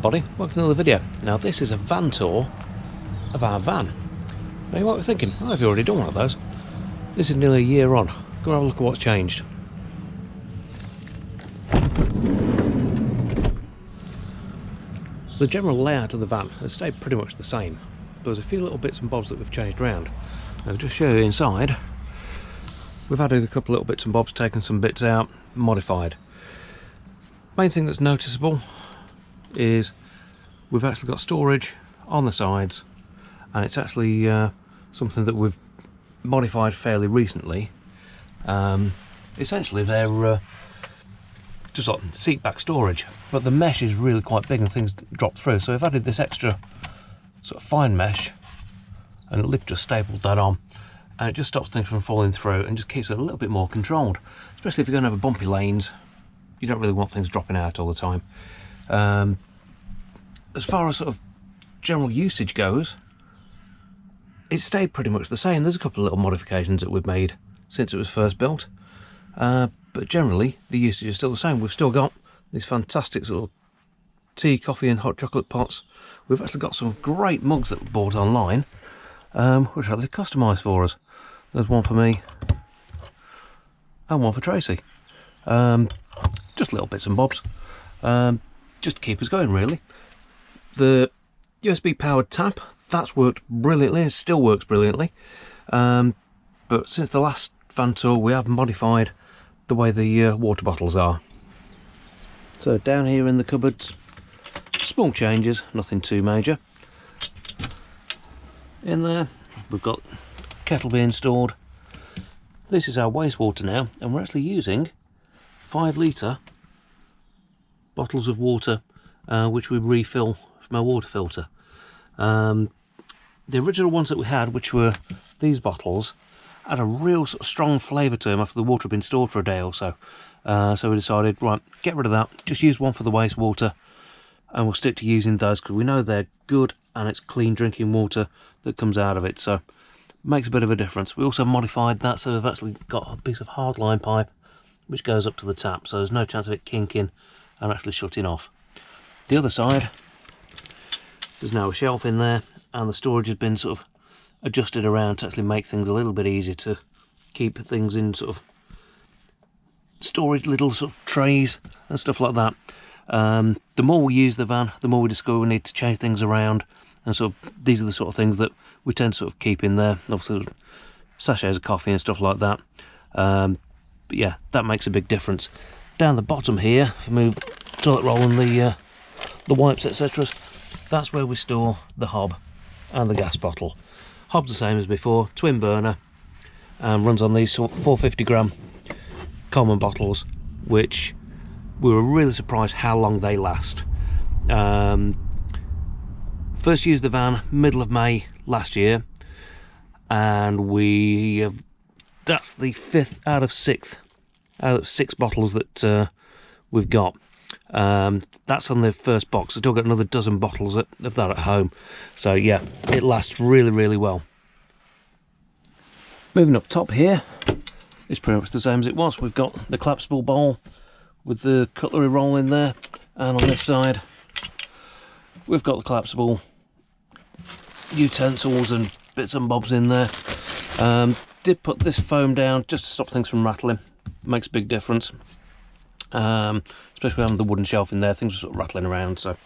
everybody, welcome to another video. Now this is a van tour of our van. Now you might be thinking, oh, I've already done one of those. This is nearly a year on. Go and have a look at what's changed. So the general layout of the van has stayed pretty much the same. There's a few little bits and bobs that we've changed around. I'll just show you inside. We've added a couple little bits and bobs, taken some bits out, modified. Main thing that's noticeable is we've actually got storage on the sides, and it's actually something that we've modified fairly recently. Essentially they're just like seat back storage, but the mesh is really quite big and things drop through, so I've added this extra sort of fine mesh and Lip just stapled that on, and it just stops things from falling through and just keeps it a little bit more controlled, especially if you're going to have bumpy lanes. You don't really want things dropping out all the time. As far as sort of general usage goes, it's stayed pretty much the same. There's a couple of little modifications that we've made since it was first built, but generally the usage is still the same. We've still got these fantastic sort of tea, coffee and hot chocolate pots. We've actually got some great mugs that we bought online, which are customised for us. There's one for me and one for Tracy. Just little bits and bobs, just to keep us going really. The USB powered tap, that's worked brilliantly, it still works brilliantly, but since the last van tour we have modified the way the water bottles are. So down here in the cupboards, small changes, nothing too major. In there we've got kettle being stored. This is our wastewater now, and we're actually using 5 litre bottles of water, which we refill from our water filter. The original ones that we had, which were these bottles, had a real sort of strong flavour to them after the water had been stored for a day or so. So we decided, right, get rid of that, just use one for the wastewater, and we'll stick to using those because we know they're good and it's clean drinking water that comes out of it, so makes a bit of a difference. We also modified that, so we've actually got a piece of hardline pipe which goes up to the tap, so there's no chance of it kinking and actually shutting off. The other side, there's now a shelf in there, and the storage has been sort of adjusted around to actually make things a little bit easier to keep things in sort of storage, little sort of trays and stuff like that. The more we use the van, the more we discover we need to change things around, and so these are the sort of things that we tend to sort of keep in there. Obviously sachets of coffee and stuff like that. But yeah, that makes a big difference. Down the bottom here, if we move toilet roll and the wipes, etc., that's where we store the hob and the gas bottle. Hob's the same as before, twin burner, and runs on these 450 gram common bottles, which we were really surprised how long they last. First used the van middle of May last year, and that's the 5th out of 6 bottles that we've got. That's on the first box. I've still got another dozen bottles of that at home, so yeah, it lasts really well. Moving up top here, it's pretty much the same as it was. We've got the collapsible bowl with the cutlery roll in there, and on this side we've got the collapsible utensils and bits and bobs in there. Did put this foam down just to stop things from rattling. Makes a big difference, especially having the wooden shelf in there. Things are sort of rattling around, so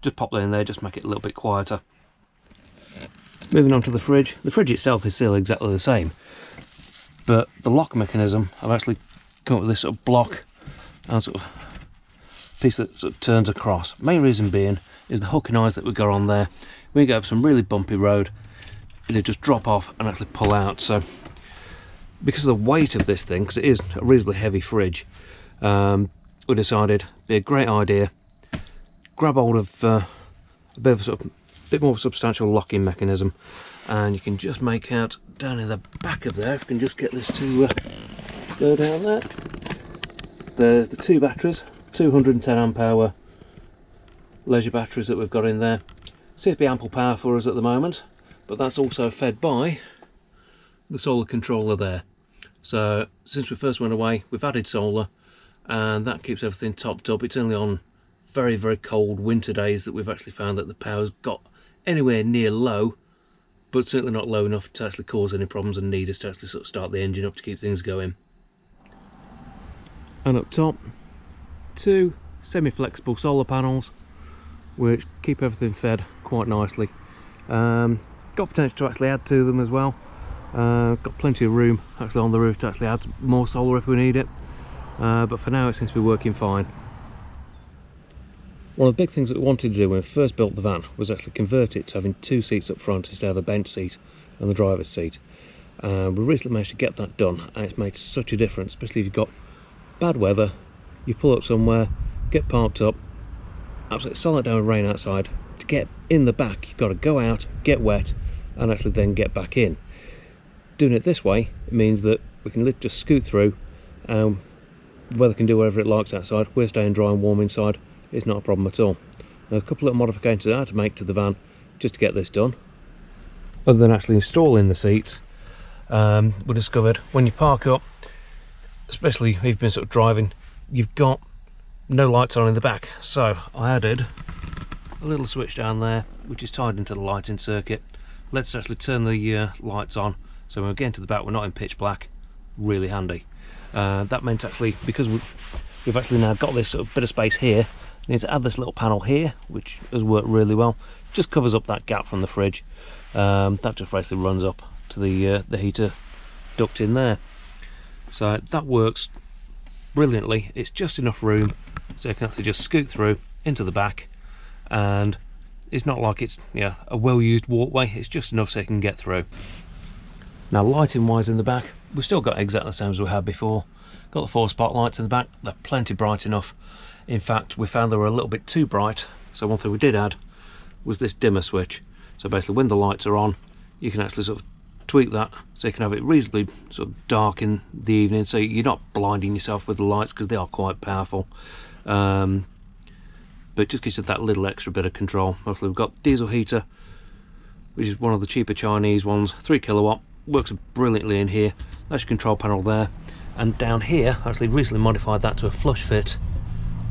just pop that in there, just make it a little bit quieter. Moving on to the fridge. The fridge itself is still exactly the same, but the lock mechanism, I've actually come up with this sort of block and sort of piece that sort of turns across. Main reason being is the hooking eyes that we got on there. When you go over some really bumpy road, it'll just drop off and actually pull out. So because of the weight of this thing, because it is a reasonably heavy fridge, we decided it'd be a great idea, grab hold of a bit more of a substantial locking mechanism, and you can just make out down in the back of there, if you can just get this to go down there. There's the 2 batteries, 210 amp hour leisure batteries that we've got in there. Seems to be ample power for us at the moment, but that's also fed by the solar controller there. So since we first went away, we've added solar, and that keeps everything topped up. It's only on very, very cold winter days that we've actually found that the power's got anywhere near low, but certainly not low enough to actually cause any problems and need us to actually sort of start the engine up to keep things going. And up top, 2 semi-flexible solar panels which keep everything fed quite nicely. Got potential to actually add to them as well. Got plenty of room actually on the roof to actually add more solar if we need it, but for now it seems to be working fine. One of the big things that we wanted to do when we first built the van was actually convert it to having 2 seats up front instead of the bench seat and the driver's seat. We recently managed to get that done, and it's made such a difference, especially if you've got bad weather, you pull up somewhere, get parked up, absolutely solid down with rain outside. To get in the back, you've got to go out, get wet, and actually then get back in. Doing it this way, it means that we can just scoot through, the weather can do whatever it likes outside, we're staying dry and warm inside. It's not a problem at all. Now, a couple of modifications I had to make to the van just to get this done. Other than actually installing the seats, we discovered when you park up, especially if you've been sort of driving, you've got no lights on in the back. So I added a little switch down there which is tied into the lighting circuit. Let's actually turn the lights on, so when we get into the back we're not in pitch black. Really handy. That meant actually, because we've actually now got this sort of bit of space here, we need to add this little panel here which has worked really well. Just covers up that gap from the fridge. That just basically runs up to the heater duct in there. So that works brilliantly. It's just enough room so you can actually just scoot through into the back, and it's not like it's a well-used walkway. It's just enough so you can get through. Now, lighting wise in the back, we've still got exactly the same as we had before. Got the 4 spotlights in the back. They're plenty bright enough. In fact, we found they were a little bit too bright, so one thing we did add was this dimmer switch. So basically when the lights are on, you can actually sort of tweak that so you can have it reasonably sort of dark in the evening, so you're not blinding yourself with the lights, because they are quite powerful. But it just gives you that little extra bit of control. Obviously we've got diesel heater, which is one of the cheaper Chinese ones, 3 kilowatt, works brilliantly in here. That's your control panel there, and down here I actually recently modified that to a flush fit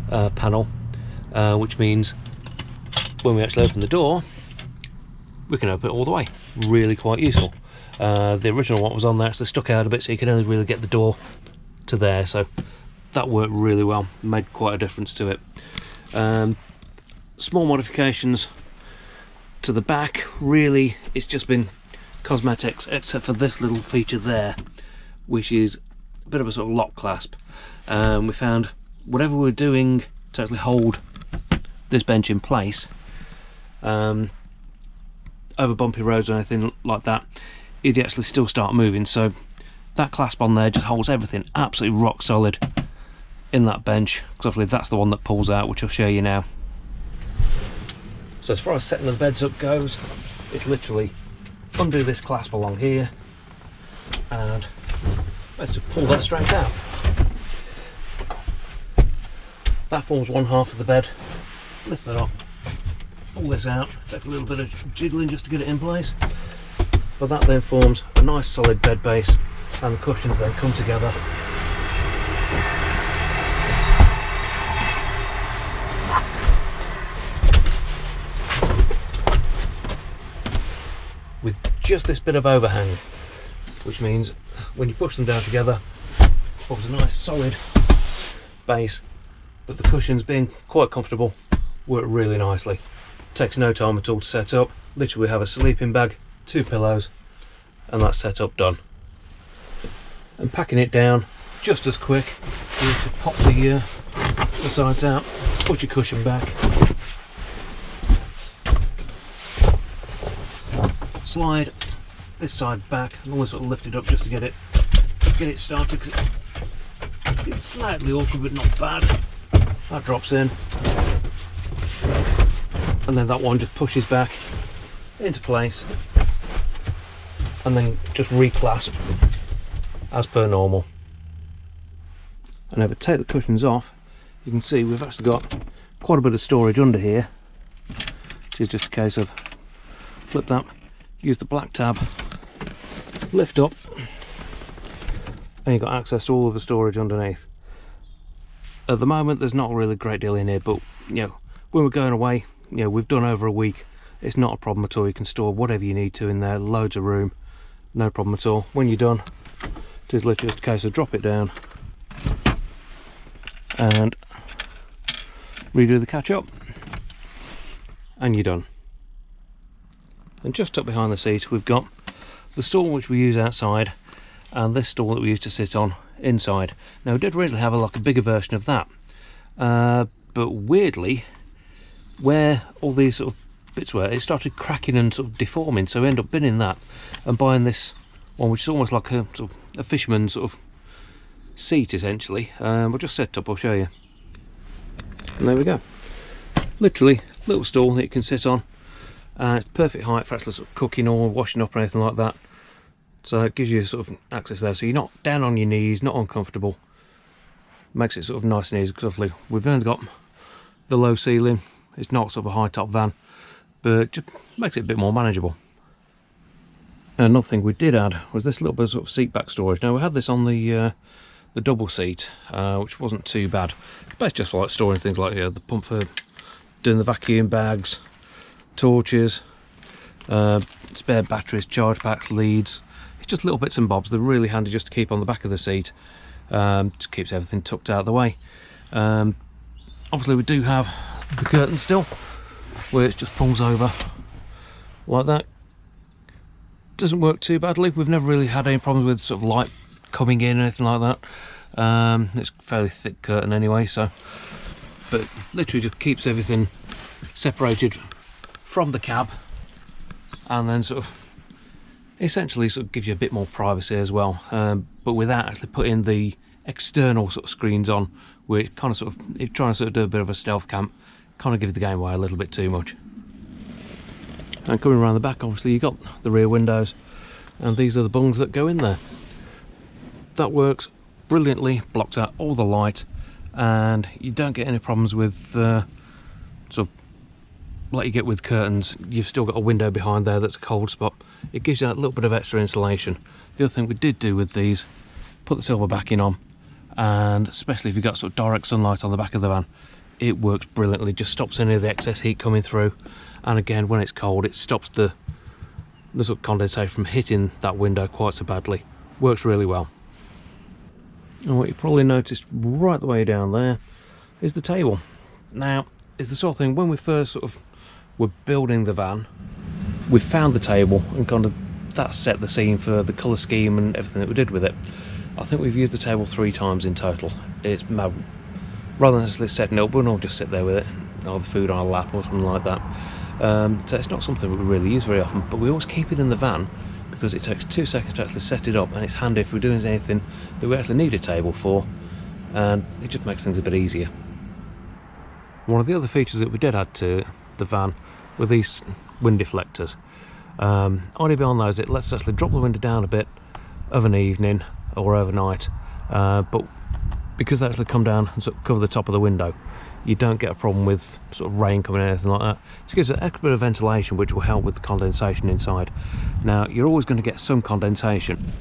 panel, which means when we actually open the door we can open it all the way. Really quite useful. The original one was on there actually stuck out a bit, so you can only really get the door to there, so that worked really well, made quite a difference to it. Small modifications to the back, really it's just been cosmetics, except for this little feature there, which is a bit of a sort of lock clasp. We found whatever we're doing to actually hold this bench in place, over bumpy roads or anything like that, it'd actually still start moving. So that clasp on there just holds everything absolutely rock solid in that bench, because obviously that's the one that pulls out, which I'll show you now. So as far as setting the beds up goes, it's literally undo this clasp along here and let's just pull that straight out. That forms one half of the bed. Lift that up, pull this out, takes a little bit of jiggling just to get it in place, but that then forms a nice solid bed base, and the cushions then come together with just this bit of overhang, which means when you push them down together, forms a nice solid base, but the cushions, being quite comfortable, work really nicely. Takes no time at all to set up. Literally we have a sleeping bag, 2 pillows, and that's set up done. And packing it down just as quick. You just pop the sides out, put your cushion back, slide this side back, and always sort of lift it up just to get it started, because it's slightly awkward but not bad. That drops in, and then that one just pushes back into place and then just reclasp as per normal. And if I take the cushions off, you can see we've actually got quite a bit of storage under here, which is just a case of flip that, use the black tab, lift up, and you've got access to all of the storage underneath. At the moment there's not really a great deal in here, but you know, when we're going away, you know, we've done over a week, it's not a problem at all. You can store whatever you need to in there, loads of room, no problem at all. When you're done, it is literally just a case of drop it down and redo the catch up, and you're done. And just up behind the seat we've got the stool which we use outside, and this stool that we used to sit on inside. Now we did originally have like a bigger version of that, but weirdly, where all these sort of bits were, it started cracking and sort of deforming, so we ended up binning that and buying this one which is almost like a sort of a fisherman's sort of seat essentially. We'll just set up, I'll show you. And there we go, literally a little stool that you can sit on. It's perfect height for actually sort of cooking or washing up or anything like that, so it gives you sort of access there, so you're not down on your knees, not uncomfortable. Makes it sort of nice and easy, because obviously we've only got the low ceiling, it's not sort of a high top van, but just makes it a bit more manageable. And another thing we did add was this little bit of sort of seat back storage. Now we had this on the double seat, which wasn't too bad, but it's just like storing things like, you know, the pump for doing the vacuum bags, torches, spare batteries, charge packs, leads. It's just little bits and bobs. They're really handy just to keep on the back of the seat. Just keeps everything tucked out of the way. Obviously we do have the curtain still, where it just pulls over like that. Doesn't work too badly. We've never really had any problems with sort of light coming in or anything like that. It's a fairly thick curtain anyway, so, but literally just keeps everything separated from the cab, and then sort of essentially sort of gives you a bit more privacy as well, but without actually putting the external sort of screens on, which kind of sort of, if trying to sort of do a bit of a stealth camp, kind of gives the game away a little bit too much. And coming around the back, obviously you've got the rear windows, and these are the bungs that go in there. That works brilliantly, blocks out all the light, and you don't get any problems with sort of like you get with curtains. You've still got a window behind there that's a cold spot. It gives you that little bit of extra insulation. The other thing we did do with these, put the silver backing on, and especially if you've got sort of direct sunlight on the back of the van, it works brilliantly, just stops any of the excess heat coming through, and again when it's cold it stops the sort of condensation from hitting that window quite so badly. Works really well. And what you probably noticed right the way down there is the table. Now it's the sort of thing, when we first sort of were building the van, we found the table and kind of that set the scene for the colour scheme and everything that we did with it. I think we've used the table 3 times in total. It's mad. Rather than just setting it up, we'll all just sit there with it, or the food on our lap or something like that. So it's not something that we really use very often, but we always keep it in the van because it takes 2 seconds to actually set it up, and it's handy if we're doing anything that we actually need a table for, and it just makes things a bit easier. One of the other features that we did add to the van were these wind deflectors. Only beyond those, it lets us actually drop the window down a bit of an evening or overnight, but because they actually come down and sort of cover the top of the window, you don't get a problem with sort of rain coming in or anything like that. It gives an extra bit of ventilation which will help with the condensation inside. Now you're always going to get some condensation,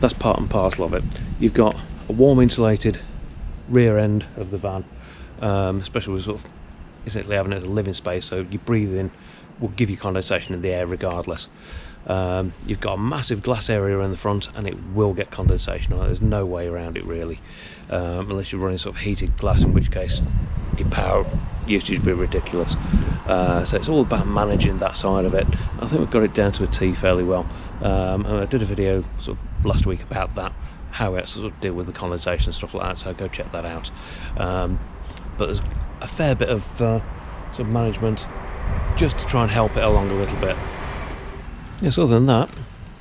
that's part and parcel of it. You've got a warm insulated rear end of the van, especially with sort of essentially having it as a living space, so you breathe in will give you condensation in the air regardless. You've got a massive glass area in the front, and it will get condensation on it. There's no way around it really, unless you're running sort of heated glass, in which case your power usage would be ridiculous. So it's all about managing that side of it. I think we've got it down to a T fairly well, and I did a video sort of last week about that, how it sort of deal with the condensation and stuff like that, so go check that out. But there's a fair bit of sort of management just to try and help it along a little bit. Yes, other than that,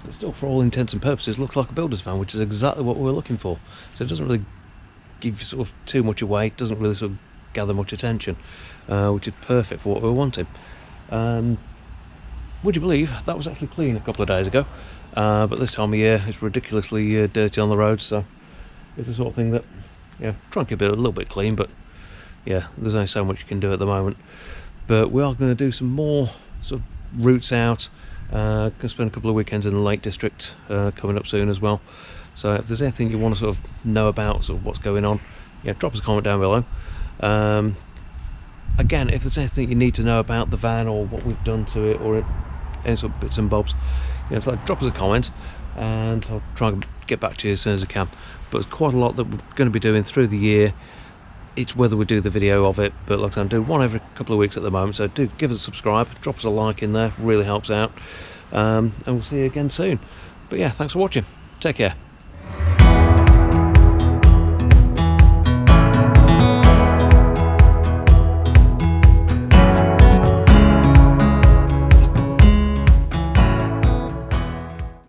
it still for all intents and purposes looks like a builder's van, which is exactly what we're looking for. So it doesn't really give you sort of too much away, it doesn't really sort of gather much attention, which is perfect for what we're wanting. Would you believe that was actually clean a couple of days ago, but this time of year it's ridiculously dirty on the roads, so it's the sort of thing that, yeah, try and keep it a little bit clean, but yeah, there's only so much you can do at the moment. But we are going to do some more sort of routes out. Going to spend a couple of weekends in the Lake District coming up soon as well. So if there's anything you want to sort of know about sort of what's going on, yeah, drop us a comment down below. again, if there's anything you need to know about the van or what we've done to it, or any sort of bits and bobs, so drop us a comment and I'll try and get back to you as soon as I can. But there's quite a lot that we're going to be doing through the year. It's whether we do the video of it, but like I said, I'm doing one every couple of weeks at the moment, so do give us a subscribe, drop us a like in there, really helps out, and we'll see you again soon. But yeah, thanks for watching, take care.